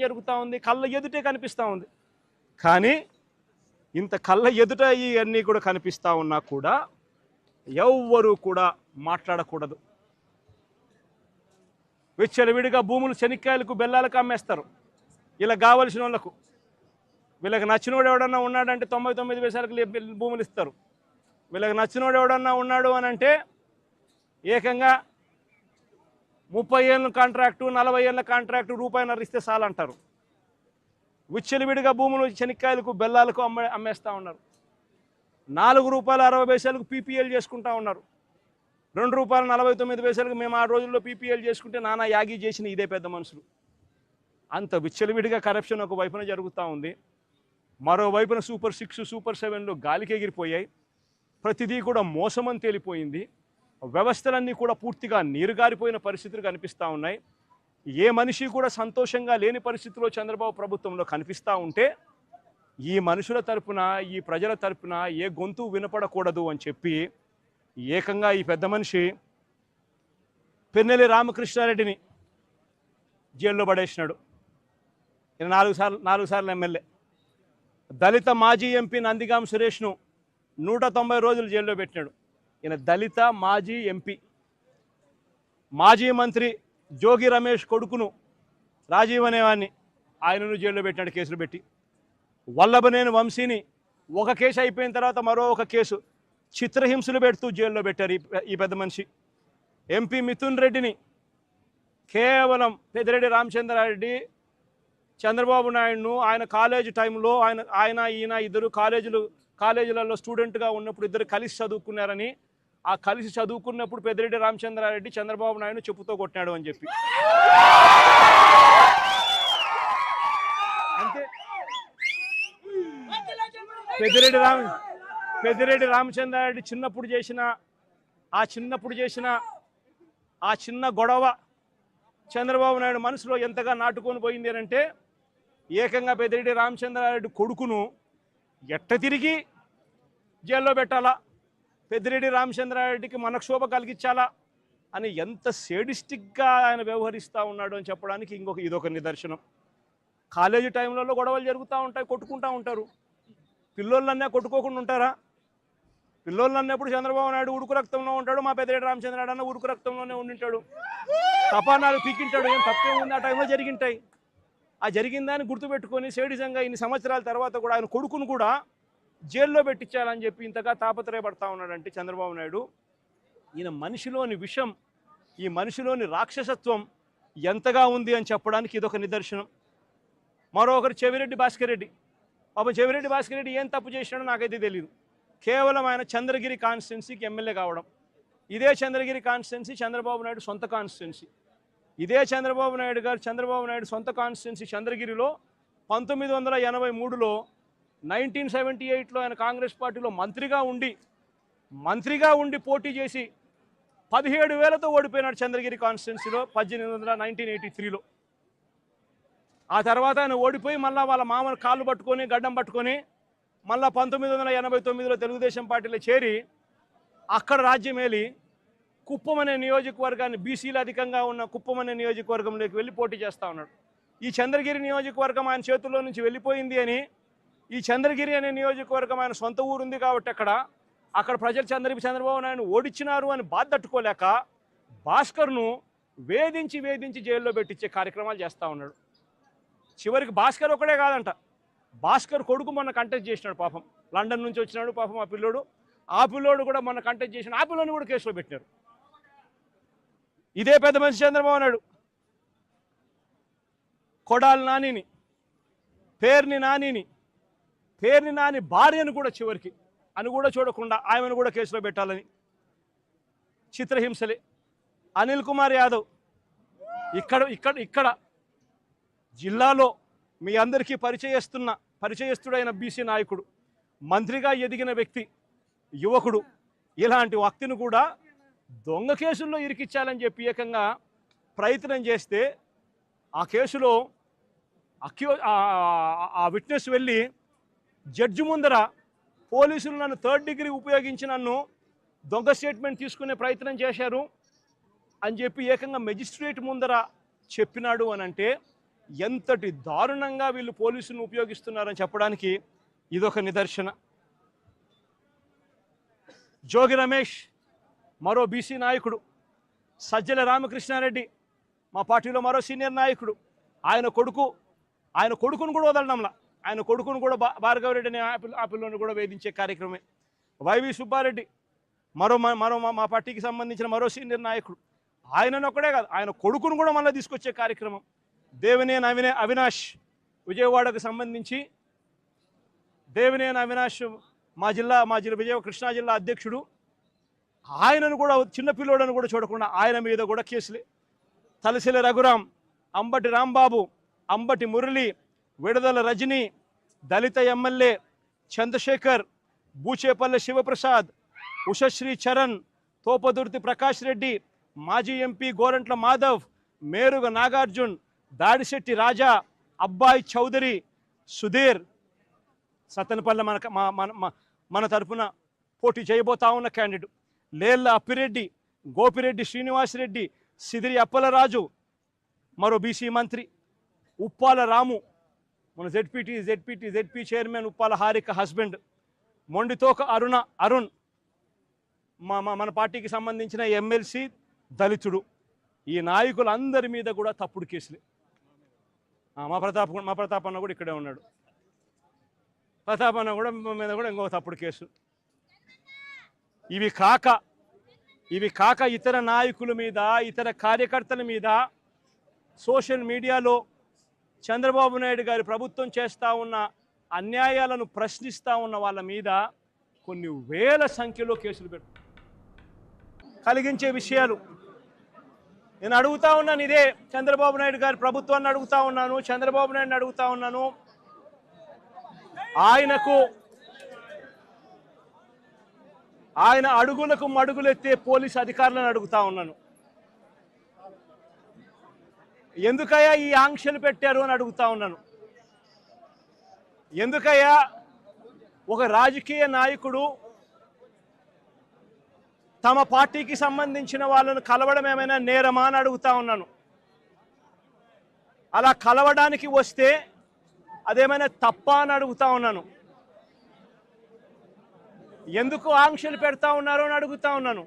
జరుగుతూ ఉంది, కళ్ళ ఎదుటే కనిపిస్తూ ఉంది. కానీ ఇంత కళ్ళ ఎదుట ఇవన్నీ కూడా కనిపిస్తూ ఉన్నా కూడా ఎవ్వరూ కూడా మాట్లాడకూడదు. విచ్చలవిడిగా భూములు శనిక్కాయలకు బెల్లాలకు అమ్మేస్తారు. ఇలా కావలసిన వాళ్ళకు, వీళ్ళకి నచ్చినోడు ఎవడన్నా ఉన్నాడంటే 99 పైసలకు భూములు ఇస్తారు. వీళ్ళకి నచ్చినోడు ఎవడన్నా ఉన్నాడు అని అంటే ఏకంగా 30 ఏళ్ళ కాంట్రాక్టు, 40 ఏళ్ళ కాంట్రాక్టు, రూపాయిన్నర ఇస్తే చాలంటారు. విచ్చలవిడిగా భూములు శనిక్కాయలకు బెల్లాలకు అమ్మేస్తూ ఉన్నారు. 4 రూపాయల 60 పైసలకు పీపీఎల్ చేసుకుంటా ఉన్నారు. 2 రూపాయల 49 పైసలకు మేము ఆ రోజుల్లో పీపీఎల్ చేసుకుంటే నానా యాగి చేసిన ఇదే పెద్ద మనుషులు. అంత విచ్చలవిడిగా కరప్షన్ ఒక వైపున జరుగుతూ ఉంది. మరోవైపున సూపర్ 6, సూపర్ 7లు గాలికి ఎగిరిపోయాయి. ప్రతిదీ కూడా మోసమని తేలిపోయింది. వ్యవస్థలన్నీ కూడా పూర్తిగా నీరుగారిపోయిన పరిస్థితులు కనిపిస్తూ ఉన్నాయి. ఏ మనిషి కూడా సంతోషంగా లేని పరిస్థితిలో చంద్రబాబు ప్రభుత్వంలో కనిపిస్తూ ఉంటే ఈ మనుషుల తరపున, ఈ ప్రజల తరపున ఏ గొంతు వినపడకూడదు అని చెప్పి ఏకంగా ఈ పెద్ద మనిషి పిన్నెల్లి రామకృష్ణారెడ్డిని జైల్లో పడేసినాడు. ఈయన 4 సార్లు ఎమ్మెల్యే. దళిత మాజీ ఎంపీ నందిగాం సురేష్ను 190 రోజులు జైల్లో పెట్టినాడు. ఈయన దళిత మాజీ ఎంపీ. మాజీ మంత్రి జోగి రమేష్ కొడుకును రాజీవ్ అనేవాడిని ఆయనను జైల్లో పెట్టినాడు కేసులు పెట్టి. వల్లభనేని వంశీని ఒక కేసు అయిపోయిన తర్వాత మరో ఒక కేసు చిత్రహింసలు పెడుతూ జైల్లో పెట్టారు ఈ పెద్ద మనిషి. ఎంపీ మిథున్ రెడ్డిని కేవలం పెద్దిరెడ్డి రామచంద్రారెడ్డి చంద్రబాబు నాయుడును ఆయన కాలేజీ టైంలో ఈయన ఇద్దరు కాలేజీలలో స్టూడెంట్గా ఉన్నప్పుడు ఇద్దరు కలిసి చదువుకున్నారని, ఆ కలిసి చదువుకున్నప్పుడు పెద్దిరెడ్డి రామచంద్రారెడ్డి చంద్రబాబు నాయుడు చెప్పుతో కొట్టినాడు అని చెప్పి. అంతే. పెద్దిరెడ్డి రామచంద్రారెడ్డి చిన్నప్పుడు చేసిన ఆ చిన్న గొడవ చంద్రబాబు నాయుడు మనసులో ఎంతగా నాటుకొని పోయింది అంటే ఏకంగా పెద్దిరెడ్డి రామచంద్రారెడ్డి కొడుకును ఎట్ట తిరిగి జైల్లో పెట్టాలా, పెద్దిరెడ్డి రామచంద్రారెడ్డికి మనక్షోభ కలిగించాలా అని ఎంత సేడిస్టిక్గా ఆయన వ్యవహరిస్తూ ఉన్నాడు అని చెప్పడానికి ఇదొక నిదర్శనం. కాలేజీ టైంలలో గొడవలు జరుగుతూ ఉంటాయి, కొట్టుకుంటూ ఉంటారు. పిల్లోళ్ళన్నా కొట్టుకోకుండా ఉంటారా? పిల్లోళ్ళన్నప్పుడు చంద్రబాబు నాయుడు ఉడుకు రక్తంలో ఉంటాడు, మా పెద్దిరెడ్డి రామచంద్రారెడ్డి అన్న ఉడుకు రక్తంలోనే ఉండింటాడు. తపానాలు పీకింటాడు. ఏం తప్పేముంది? ఆ టైంలో జరిగింటాయి. ఆ జరిగిందాన్ని గుర్తుపెట్టుకొని సేడిజంగా ఇన్ని సంవత్సరాల తర్వాత కూడా ఆయన కొడుకును కూడా జైల్లో పెట్టించాలని చెప్పి ఇంతగా తాపత్రయపడతా ఉన్నాడంటే చంద్రబాబు నాయుడు, ఈయన మనిషిలోని విషం, ఈ మనిషిలోని రాక్షసత్వం ఎంతగా ఉంది అని చెప్పడానికి ఇదొక నిదర్శనం. మరొకరు చెవిరెడ్డి భాస్కర్ రెడ్డి. పాపం చెవిరెడ్డి భాస్కర్ రెడ్డి ఏం తప్పు చేసినాడో నాకైతే తెలియదు. కేవలం ఆయన చంద్రగిరి కాన్స్టిట్యున్సీకి ఎమ్మెల్యే కావడం. ఇదే చంద్రగిరి కాన్స్టిట్యున్సీ చంద్రబాబు నాయుడు సొంత కాన్స్టిట్యున్సీ. ఇదే చంద్రబాబు నాయుడు సొంత కాన్స్టిట్యున్సీ చంద్రగిరిలో 1983లో 1978లో ఆయన కాంగ్రెస్ పార్టీలో మంత్రిగా ఉండి పోటీ చేసి 17,000తో ఓడిపోయినాడు చంద్రగిరి కాన్స్టిట్యున్సీలో 1983లో. ఆ తర్వాత ఆయన ఓడిపోయి మళ్ళీ వాళ్ళ మామూలు కాళ్ళు పట్టుకొని గడ్డం పట్టుకొని మళ్ళీ 1989లో తెలుగుదేశం పార్టీలో చేరి అక్కడ రాజ్యమేలి కుప్పం అనే నియోజకవర్గాన్ని, బీసీలు అధికంగా ఉన్న కుప్పం అనే నియోజకవర్గంలోకి వెళ్ళి పోటీ చేస్తూ ఉన్నాడు. ఈ చంద్రగిరి నియోజకవర్గం ఆయన చేతుల్లో నుంచి వెళ్ళిపోయింది అని, ఈ చంద్రగిరి అనే నియోజకవర్గం ఆయన సొంత ఊరుంది కాబట్టి అక్కడ ప్రజలు చంద్రబాబు నాయుడు ఓడించినారు అని బాధ తట్టుకోలేక భాస్కర్ను వేధించి జైల్లో పెట్టించే కార్యక్రమాలు చేస్తూ ఉన్నాడు. చివరికి భాస్కర్ ఒకడే కాదంట, భాస్కర్ కొడుకు మొన్న కంటెస్ట్ చేసినాడు. పాపం లండన్ నుంచి వచ్చినాడు పాపం ఆ పిల్లోడు కూడా మొన్న కంటెస్ట్ చేసిన ఆ పిల్లోని కూడా కేసులో పెట్టినారు. ఇదే పెద్ద మనిషి చంద్రబాబు నాయుడు కొడాలి నానిని, పేర్ని నాని భార్యను కూడా చివరికి అని కూడా చూడకుండా ఆమెను కూడా కేసులో పెట్టాలని చిత్రహింసలే. అనిల్ కుమార్ యాదవ్ ఇక్కడ జిల్లాలో మీ అందరికీ పరిచయస్తుడైన బీసీ నాయకుడు, మంత్రిగా ఎదిగిన వ్యక్తి, యువకుడు, ఇలాంటి వ్యక్తిని కూడా దొంగ కేసుల్లో ఇరికిచ్చాలని చెప్పి ఏకంగా ప్రయత్నం చేస్తే ఆ కేసులో ఆ విట్నెస్ వెళ్ళి జడ్జి ముందర పోలీసులు నన్ను 3rd డిగ్రీ ఉపయోగించి నన్ను దొంగ స్టేట్మెంట్ తీసుకునే ప్రయత్నం చేశారు అని చెప్పి ఏకంగా మెజిస్ట్రేట్ ముందర చెప్పినాడు అని అంటే ఎంతటి దారుణంగా వీళ్ళు పోలీసులను ఉపయోగిస్తున్నారని చెప్పడానికి ఇదొక నిదర్శన. జోగి రమేష్ మరో బీసీ నాయకుడు, సజ్జల రామకృష్ణారెడ్డి మా పార్టీలో మరో సీనియర్ నాయకుడు, ఆయన కొడుకును కూడా వదలడంలా, ఆయన కొడుకును కూడా భార్గవరెడ్డి అనే ఆపిల్లోని కూడా వేధించే కార్యక్రమే. వైవి సుబ్బారెడ్డి మరో మా పార్టీకి సంబంధించిన మరో సీనియర్ నాయకుడు, ఆయనను ఒక్కడే కాదు ఆయన కొడుకును కూడా మళ్ళీ తీసుకొచ్చే కార్యక్రమం. దేవినేని అవినాష్ విజయవాడకు సంబంధించి దేవినేని అవినాష్ మా జిల్లా కృష్ణా జిల్లా అధ్యక్షుడు, ఆయనను కూడా చిన్నపిల్లోడని కూడా చూడకుండా ఆయన మీద కూడా కేసులే. తలసిల రఘురాం, అంబటి రాంబాబు, అంబటి మురళి, విడదల రజని, దళిత ఎమ్మెల్యే చంద్రశేఖర్, బూచేపల్లి శివప్రసాద్, ఉషశ్రీ చరణ్, తోపదుర్తి ప్రకాష్ రెడ్డి, మాజీ ఎంపీ గోరంట్ల మాధవ్, మేరుగ నాగార్జున్, దాడిశెట్టి రాజా, అబ్బాయి చౌదరి, సుధీర్, సత్తెనపల్లి మన తరఫున పోటీ చేయబోతా ఉన్న క్యాండిడేట్, లేళ్ల అప్పిరెడ్డి, గోపిరెడ్డి శ్రీనివాసరెడ్డి, సిదిరి అప్పలరాజు, మరో బీసీ మంత్రి ఉప్పాల రాము, మన ZP chairman Uppala Harika husband, Mondithoka Arun మన పార్టీకి సంబంధించిన ఎమ్మెల్సీ దళితుడు. ఈ నాయకులందరి మీద కూడా తప్పుడు కేసులే. మా ప్రతాప్ అన్న కూడా ఇక్కడే ఉన్నాడు. ప్రతాప్ అన్న కూడా మీద కూడా ఇంకో తప్పుడు కేసు. ఇవి కాక ఇతర నాయకుల మీద, ఇతర కార్యకర్తల మీద సోషల్ మీడియాలో చంద్రబాబు నాయుడు గారి ప్రభుత్వం చేస్తూ ఉన్న అన్యాయాలను ప్రశ్నిస్తూ ఉన్న వాళ్ళ మీద కొన్ని వేల సంఖ్యలో కేసులు కలిగించే విషయాలు. నేను అడుగుతా ఉన్నాను, ఇదే చంద్రబాబు నాయుడు గారి ప్రభుత్వాన్ని అడుగుతా ఉన్నాను, చంద్రబాబు నాయుడుని అడుగుతా ఉన్నాను, ఆయన అడుగులకు మడుగులెత్తే పోలీసు అధికారులను అడుగుతా ఉన్నాను. ఎందుకయ్యా ఈ ఆంక్షలు పెట్టారు అని అడుగుతా ఉన్నాను. ఎందుకయ్యా ఒక రాజకీయ నాయకుడు తమ పార్టీకి సంబంధించిన వాళ్ళను కలవడం ఏమైనా నేరమా అని అడుగుతా ఉన్నాను. అలా కలవడానికి వస్తే అదేమైనా తప్ప అని అడుగుతా ఉన్నాను. ఎందుకు ఆంక్షలు పెడతా ఉన్నారు అని అడుగుతా ఉన్నాను.